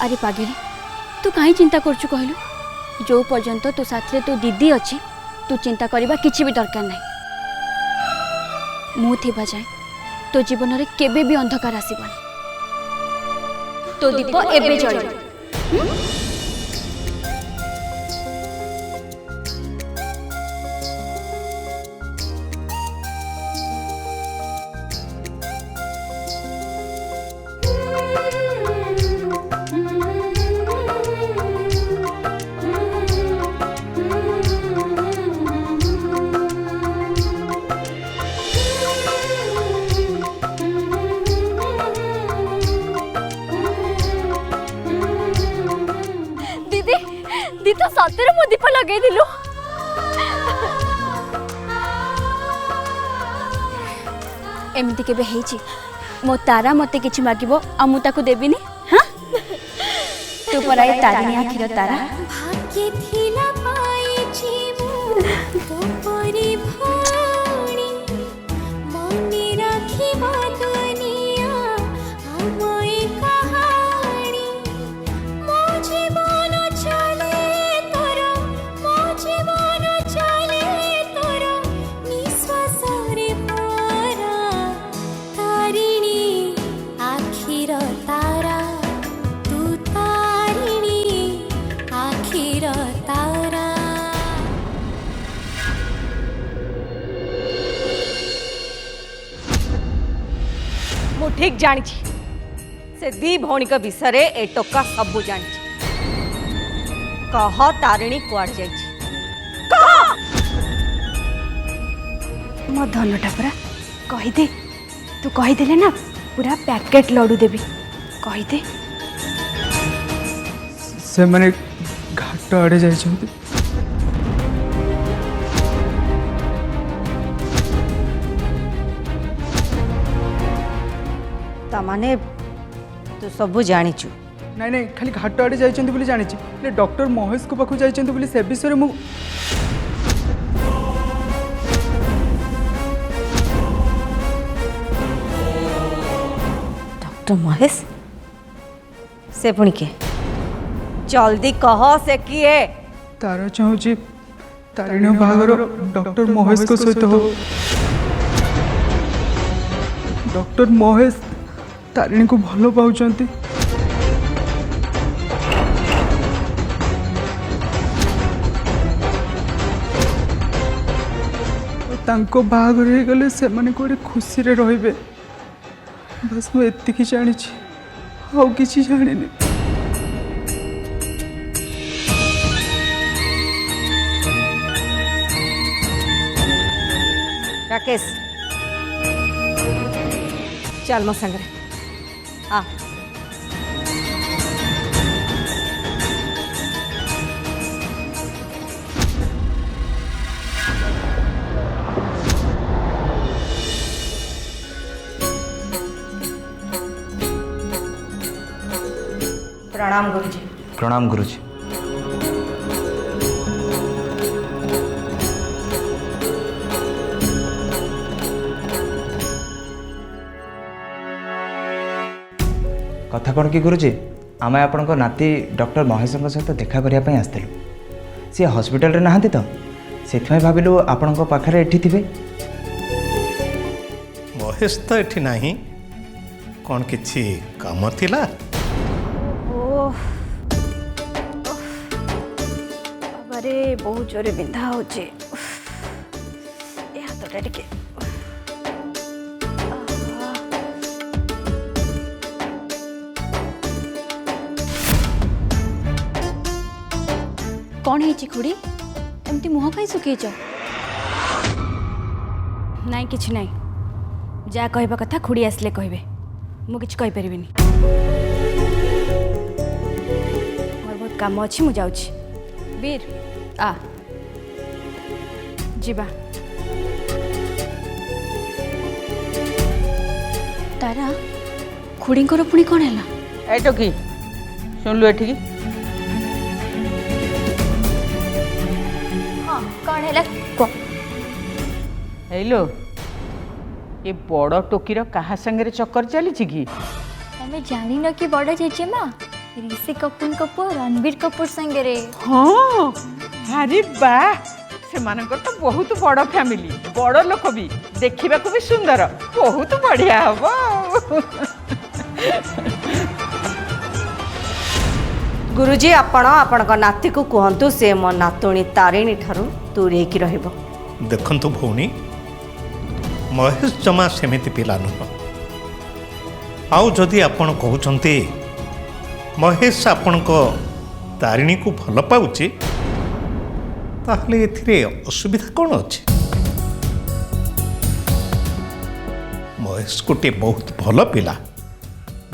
अरे पागिली तू कहीं चिंता करचु कहलु जो पर्यंत तो साथ तो दीदी अच्छी तू चिंता करवा किसी भी दरकार नहीं मु थिबा जाए तो जीवन रे केबे भी अंधकार आसीबनी तो दीप एबे जल दी तो सतरे मो दीप लगे दिलु एमती केबे हेची मो तारा मते किछि मागिबो आ मु ताकू देबिनी हां तू पराय तारिणी आखिर तारा भाग्य थिला पाइछि मु तो परी भाणी मने राखिबा दुनिया हमई कहानी मो जीवन चले तोरा मो जीवन चले तोरा निश्वास रे पारा तारिणी आखिर तारा तू तारिणी आखिर तारा मु ठीक जानी से दी भौणी का विषय ए टोका सबू जानी कह तारिणी कुआड़ जाइछि मो धनटा पूरा कहीदे तू कहीदेले ना पूरा पैकेट लडू देबी कहीदे से माने घाट आड़े जाइछन्ति माने तू सबू जानिचु नहीं नहीं खाली घाट आड़े जाइछन्ति बोली जानिछि ले डॉक्टर महेश को पाखु जाइछन्ति बोली से विषय रे मु डॉक्टर महेश से पुणी के जल्दी कह से किए तारा चाहूची तारिणी बाहागर डॉक्टर महेश को सहित हो डॉक्टर महेश तारिणी को भल पाउचंती तांको बाहागर हो गले से माने कोडे खुशी रे रहिबे बस मु एतिकी जानिछि आउ किछि जानिनी राकेश चल मो संग आ प्रणाम गुरुजी। प्रणाम गुरुजी। कथा कौन कि गुरुजी आम आपण नाती डॉक्टर महेश सहित देखा करने आसलु सी हॉस्पिटल रे नहांती तो से भाविलु आपण पाखरे एठी थिबे महेश तो एठी नहीं कौन किछि काम थिला बाबारे बहुत जोरे बिंधा होचे ए हाथटा टिके कौन है खुड़ी एमती मुह कहीं सुखीच नाई किछ नाई जा कहबा कथा खुड़ी आसले कहबे मु किछ कहि परिबिनी मोर बहुत काम अछि मु जाउछि वीर आ जीवा तारा खुड़ींकर पुणी कौन है एटो की सुनलु एठी हाँ कौन है हेलो ये बड़ टोकीर कहा संगे चक्कर चली कि तमें जान न कि बड़ जेजेमा ऋषि कपूर कपूर रणबीर कपूर संगे रे। हाँ अरे बा से तो बहुत बड़ फैमिली बड़ लोक भी देखा भी सुंदर बहुत बढ़िया हम। गुरुजी आपण नाती को कहतु से मो नातुणी तारिणी ठारू दूरे की रहिबो। देखंतु भौणी महेश जमा सेमिति पिला नुह आउ जदि आपण कहउचंती महेश आपण को तारिणी को भल पाउची ताहले एथिरे असुविधा कौन अछि? महेश गोटे बहुत भल पिला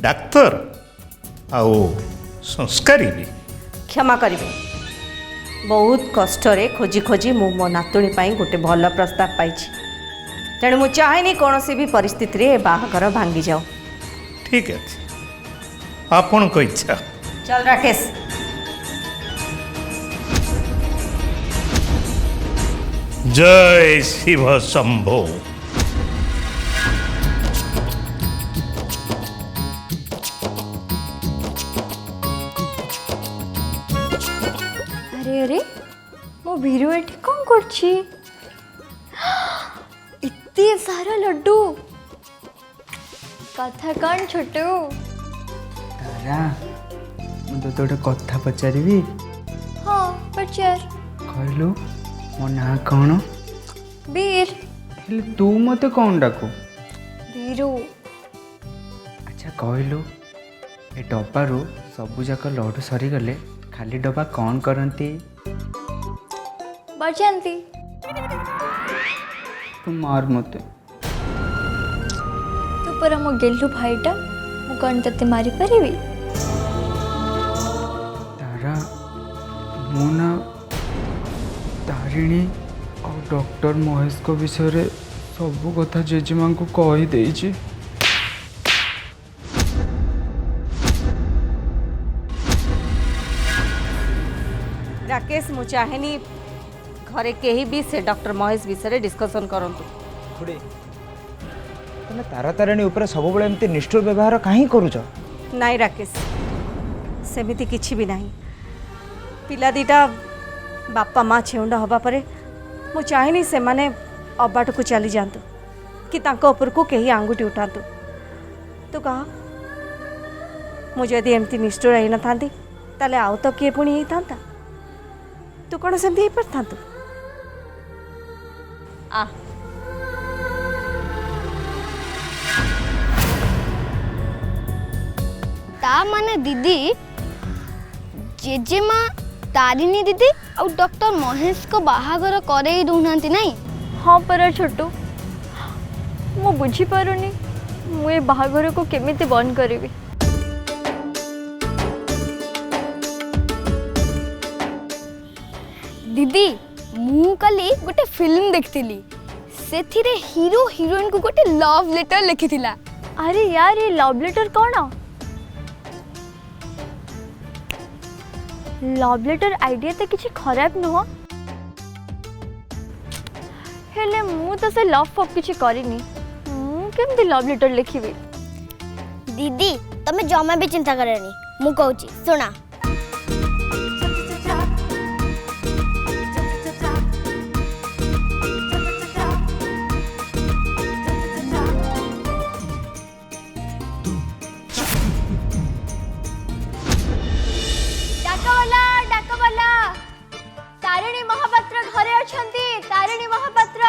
डाक्तर आउ संस्कारी भी। क्षमा करिवे बहुत कष्ट रे खोजी खोजी मु मो नातुणी पाई गोटे भल प्रस्ताव पाइछि तेणु मु चाहेनी कौन भी परिस्थिति रे बाहागर भांगी जाओ। ठीक है आपण को इच्छा। चल राकेश। जय शिव शंभो। अरे अरे मो भीरू एठी कौन करछि? इतने सारा लड्डू कथा कौन छोटू? तारा ମୁଁ ତୋତେ ଗୋଟେ କଥା ପଚାରିବି? हाँ पचार। କହିଲୁ ମୋ ନାଁ କ'ଣ? वीर। ହେଲେ ତୁ ମୋତେ କ'ଣ ଡାକୁ? वीरू। ଆଚ୍ଛା କହିଲୁ ଏ ଡବାରୁ ସବୁଯାକ ଲଡ଼ୁ ସରିଗଲେ ଖାଲି ଡବା କ'ଣ କରନ୍ତି? बजाती। ତୁ ମାର ମୋତେ। तू पर मो गेलु भाईटा मु कौन तते मारी परिवी? तारा ମୁଁ ନା ତାରିଣୀ ଆଉ ଡକ୍ଟର ମହେଶଙ୍କ ବିଷୟରେ ସବୁ କଥା ଜେଜେମାଙ୍କୁ କହିଦେଇଛି। राकेश मु चाहेनी घरे केही भी से डॉक्टर महेश विषय डिस्कशन करंतु। खुड़ी तुम तारा तारिणी ऊपर सब बेले एमती निष्ठुर व्यवहार कहीं करूच? नाई राकेश सेमिति किछि भी नहीं पिला दीटा बापा माँ छेउंडा हवा परे मु चाहेनी से माने अबाट को चली जातु कि तांको ऊपर को कहीं आंगुठी उठातु। तू कह मुझे एमती निष्ठुर रही न थांती ताले आउ तो किए पुणी ही थांता? तू कौन सेमती पर था तू? आ ता माने दीदी जेजेमा तारिणी दीदी और डॉक्टर महेश को बाहागर करे दउनांती नहीं? हाँ पर छोटू मु बुझी पारुनी मु ए बाहागर को केमिति बंद करिवि। दीदी मु कली गोटे फिल्म देखतिली सेथिरे हीरो हीरोइन को गोटे लव लेटर लिखिथिला। अरे यार ये लव लेटर कौन? लव लेटर आइडिया तो किसी खराब नुह हेले मु तो से लव फप किसी करिनी मु केमती लव लेटर लिखिबी? दीदी तमे जमा भी चिंता करनी मु कहूची सुना। तारिणी महापात्र घरे अछंती। तारिणी महापात्र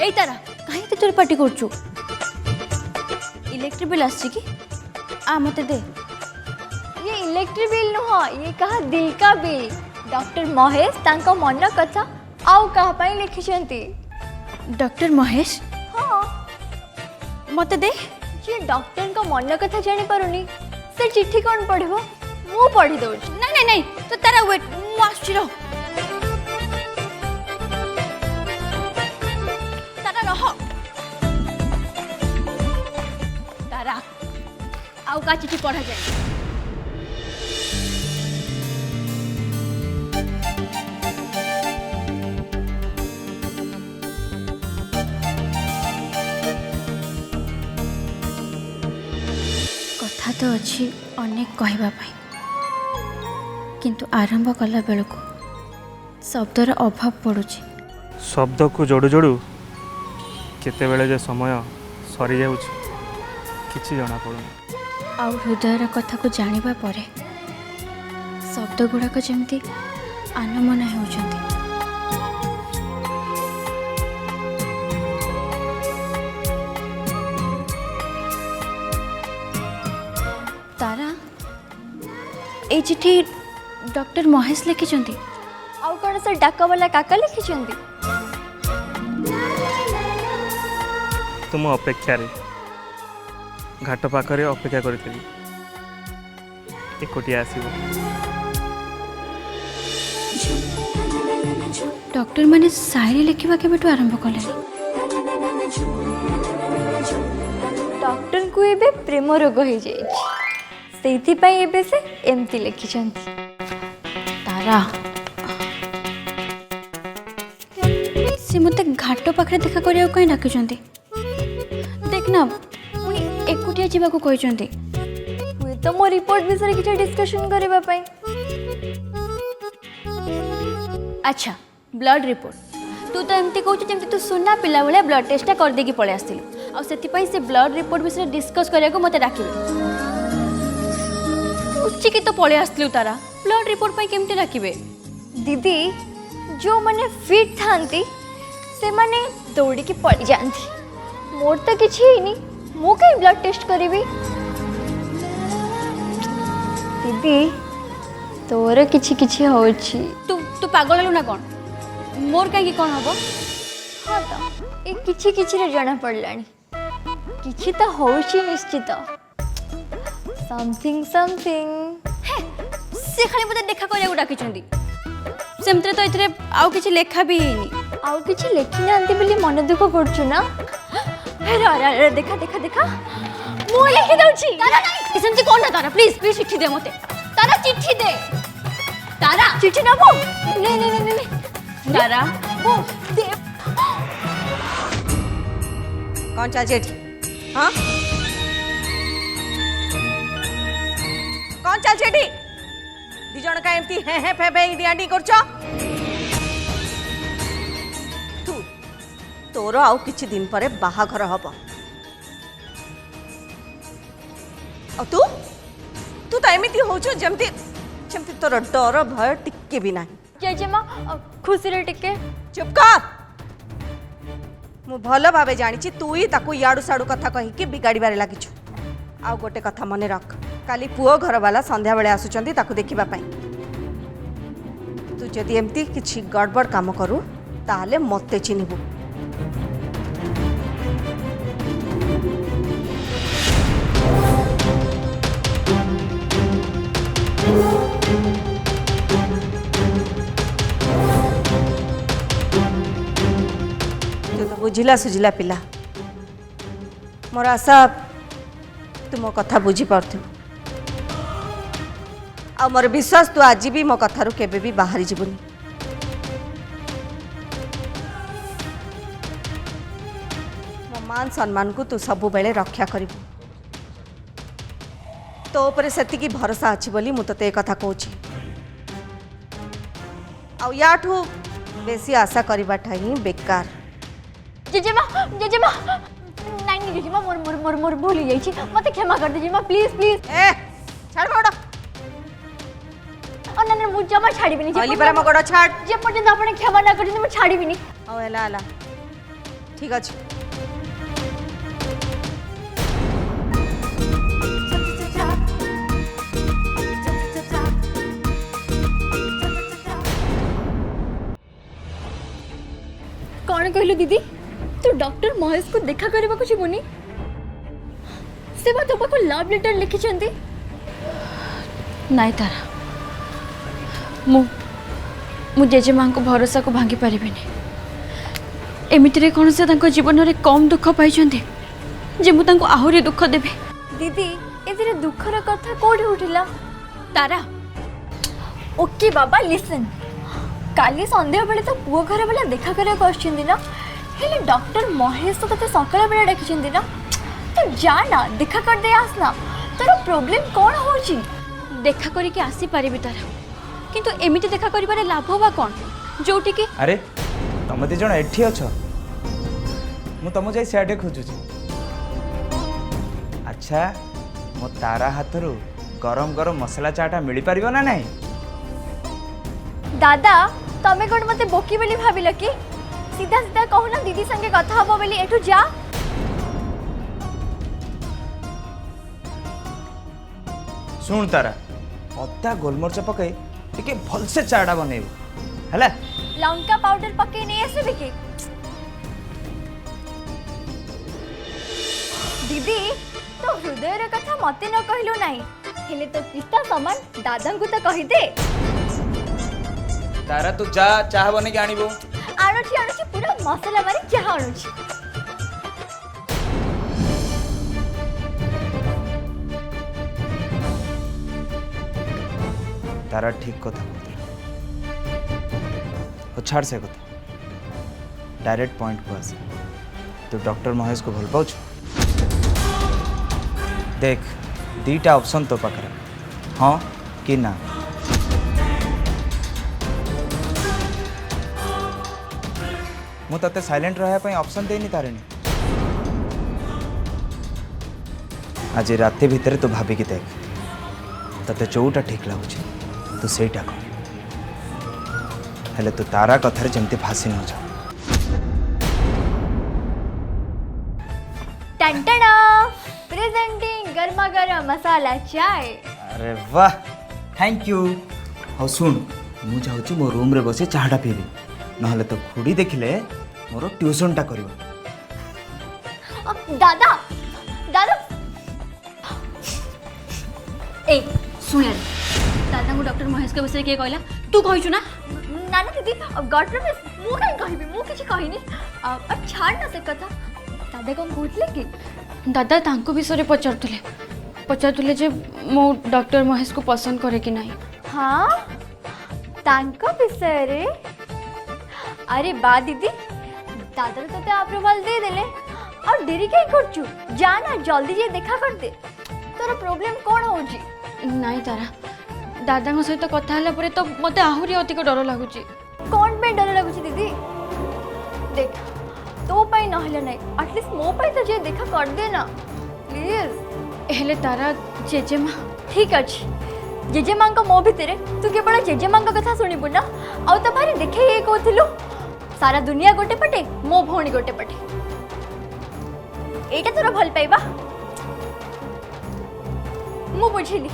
एई तारा काहे ते चोर पार्टी करछु? इलेक्ट्रिक बिल आछि की आ मते दे। ये इलेक्ट्रिक बिल नुह ये कहा दिल का बिल। डॉक्टर महेश तांको मन कथा आउ कहा पई लिखिछंती। डॉक्टर महेश? हां मते दे। जे डॉक्टर को मन कथा जानि पारुनी से चिट्ठी कोन पढिबो? मु पढी दउ। नहीं नहीं नहीं तो तारा वेट मु आछि रो। आउ का चिट्ठी पढ़ा जाए? कथा तो अच्छी अनेक कहवा पाई किंतु आरंभ कला बेलू शब्दर अभाव पड़ुछि। शब्द को जोड़ू जोड़ू केतेबेले जे समय सरी जाउछि किछि जଣା पड़ुनी। आउ हृदयर कथा को जानिबा परे शब्द गुड़ाक जमती आनमना होउछंती। तारा ए चिठी डॉक्टर महेश लिखिछंती। आउ कौन से डाका वाला काका लिखिछंती? तुम अपेक्षा रे घाट पाखरे अपेक्षा करिथिली एकोटी आसीबो। डॉक्टर माने शायरी लिखिबा केबेटू आरंभ कले? डॉक्टर को एबे प्रेम रोग हो जाए से एबे से एमती लिखिछंती। तारा से मते घाट पाखरे देखा करिया कहीं डाकिछंती। देखना पुनी एकुटिया जीवा को कहिछंती। हुए तो मो रिपोर्ट विषय किछ डिस्कशन करबा पई। अच्छा ब्लड रिपोर्ट तू तो एमती कहू जमती तू सुना पिला भाया ब्लड टेस्ट कर देकी पळे आस्तिलु आ सेति से ब्लड रिपोर्ट विषय डिस्कस करिया को मते डाकिबे। उच्ची की तो पळे आस्तिलु तारा ब्लड रिपोर्ट पई केमते डाकिबे? दीदी जो माने फिट थांती से माने दौड़ी की पड़ी जानती। मोर तो किछि हिनी मु कहीं ब्लड टेस्ट करीबी? दीदी तोर किछि किछि होछि। तू तू पागल हेलु ना कोन? मोर काहे कोन हबो? हाँ तो ए किछि किछि रे जाना पड़लानी किछि तो होछि निश्चित समथिंग समथिंग। से खाली मते देखा करिया को डाकिछंती सेमते तो इतरे आउ किछि लेखा भी हेनी। आउ किछि लेखि नांती बोली मन दुख करछु ना। अरे अरे देखा देखा देखा मु लिखि दउछि। तारा नहीं सेमती कोन ना तारा प्लीज प्लीज चिट्ठी दे मते। तारा चिट्ठी दे। तारा चिट्ठी ना वो नहीं नहीं नहीं नहीं तारा वो दे। कौन चा चिट्ठी? हाँ कौन चल चिट्ठी? दी जण का एमती हे फे फे डियाडी करछो? तू तोर आउ किछि दिन परे बाहाघर हबो। और तू तू तो एमती होछो जमती जमती तोर डर भय टिके भी नाही। जेजेमा खुशी रे टिके चुप कर। मु भलो भाबे जानिछि तू ही ताकू याडू साडू कथा कहि कि बिगाड़ी बारे लागिछु। आउ गोटे कथा मने रख काली पुओ घर वाला संध्या बेले आसुचंदी ताकू देखिबा पई। तू जदि एमती किछि गड़बड़ काम करू ताले मते चिन्हबू। तू तो बुझिला सुझिला पिला मोर आशा तू मो कथा बुझी पारथु। आ मोर विश्वास तू आज भी मो कथारू केबे भी बाहरी जीवनी। मो मान सम्मान को तू सबु बेले रक्षा करिबु। तो ऊपर सेतिकी भरोसा अछि बोली मु तते कथा कहूची। आ याठू बेसी आशा करिबाटा ही बेकार। जेजेमा जेजेमा नहीं नहीं जेजेमा मोर मोर मोर मोर भूल जाई छी मते क्षमा कर दे जेजेमा प्लीज प्लीज। ए छाड़ मोड़ और ना मु जमा छाड़ी बिनी अली परा मगड़ छाड़ जे पर्यंत आपने क्षमा ना करी मैं छाड़ी बिनी। ओ एला एला ठीक अछि। कौन कहलु दीदी तू डॉक्टर महेश को देखा करबा कुछ बोनी से बात तो को लव लेटर लिखि चंती? नाई तारा मु जेजेमा को भरोसा को भांगी पारिबिनी। एमितिरे कौन से तांको जीवन रे कम दुख पाइछंती जे मु तांको आहुरी दुख देबे। दीदी एथिरे दुखर कथा कोठी उठिला? तारा ओके बाबा लिसन काली संध्या बेले तो पुओ घर वाला देखा करे आछिंदी ना हेले डॉक्टर महेश तो तते सकाळ बेले डाकिछिंदी ना तो जा ना देखा कर दे आसना तोर प्रॉब्लम कोन होची? देखा करिके आसी पारिबी तारा किंतु एमिति देखा करिबारे लाभ बा कोन जोटी की अरे तुम दी जण एठी अछ मु तुम जाई सियाडे खोजुची अच्छा मो तारा हाथरू गरम गरम मसला चाटा मिली पारिबो ना नहीं दादा तमे कोन मते बोकी बोली भाबिल कि सीधा सीधा कहूना दीदी संगे कथा हबो बोली एठू जा सुन तारा अदा गोलमरच पकई टिके भलसे चाटा बनेबो हैला लंका पाउडर पके नहीं आसे कि दीदी तो हृदय रे कथा मते न कहलो नहीं हेले तो पिता समान दादा को तो कहि दे तारा तू जा चाह बने के आनिबो आणुची पूरा मसाला मारी चाह आणुची तारा ठीक कथा कहते छाड़ से कथा डायरेक्ट पॉइंट को आस तू डॉक्टर महेश को भल पाउछ देख दीटा ऑप्शन तो पाखरे हाँ कि ना मु तते साइलेंट रहा पे ऑप्शन देनी तारेनी आज राति भितर तू भाभी की देख तते चौटा ठीक लगुच तू सेटा कह हेले तू तारा कथार जमती फासी न जा टंटना प्रेजेंटिंग गर्मा गर्म मसाला चाय अरे वाह थैंक यू हाँ सुन मु जाऊँ मो रूम रे बसी चाहटा पीबी नहले तो खुड़ी देखिले मोर ट्यूशनटा करिवो दादा दादा ए सुन यार दादा को डॉक्टर महेश के विषय के कहला तू कहिछु ना ना ना दीदी गटर में मु काई कहबी मु किछि कहिनी अब छाड़ ना से कथा दादा कोन कहतले कि दादा तांको विषय पचारतुले जे मो डॉक्टर महेश को पसंद करे कि नहीं हाँ तांको विषय रे अरे बा दीदी दादा तो ते अप्रूवल दे देले और देरी काई करछु जा ना जल्दी जे देखा कर दे तोर प्रॉब्लम कोन होची नहीं तारा दादा सहित कथा होला परे तो मते आहुरी अधिक डर लागुची कौन पे डर लगुची दीदी देख तो पाई नहले नहीं एटलीस्ट मो पाई तो जे देखा कर दे ना प्लीज हेले तारा जेजेमा ठीक अछि जेजेमा को मो भितरे तू केवल जेजेमा का कथा सुनिबु ना आ तो भारी देखे ये कहथिलु सारा दुनिया गोटे पटे मो भौणी गोटे पटे एटा तोर भल पाइबा मु बुझिली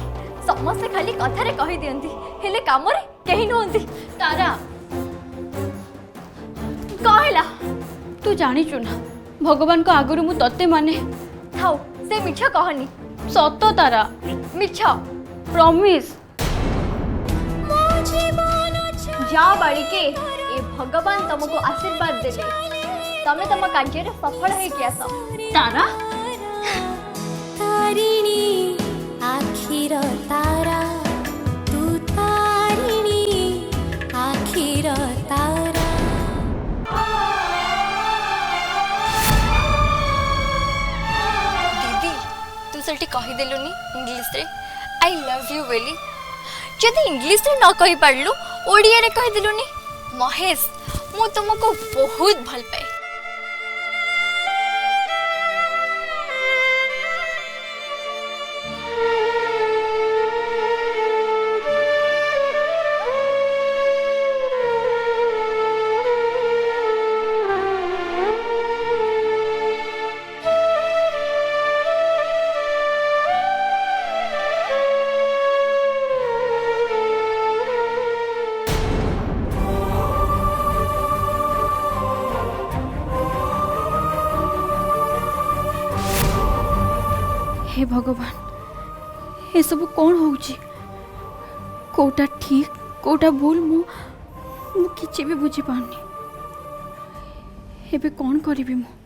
समस्त खाली कथा रे कहि दियंती हेले काम रे केही नहंती तारा कहला तू जानी ना भगवान को आगुरु मु तत्ते माने थाउ से मिछ कहनी सत तारा मिछ प्रॉमिस जा बालिके ए भगवान तुमको आशीर्वाद देले तमे तम कार्य रे सफल होई के आस तारा तारिणी आखिर तारा तू तारिणी आखिर तारा दीदी तू सेठी कहि देलुनी इंग्लिश रे आई लव यू बेली जदि इंग्लिश रे न कहि पारलु ओडिया रे कहि देलुनी महेश मु तुमको बहुत भल पाए हे भगवान ये सब कौन होउची कोटा ठीक कोटा भूल मु किछि भी बुझी पानी एबे कौन करिबी मु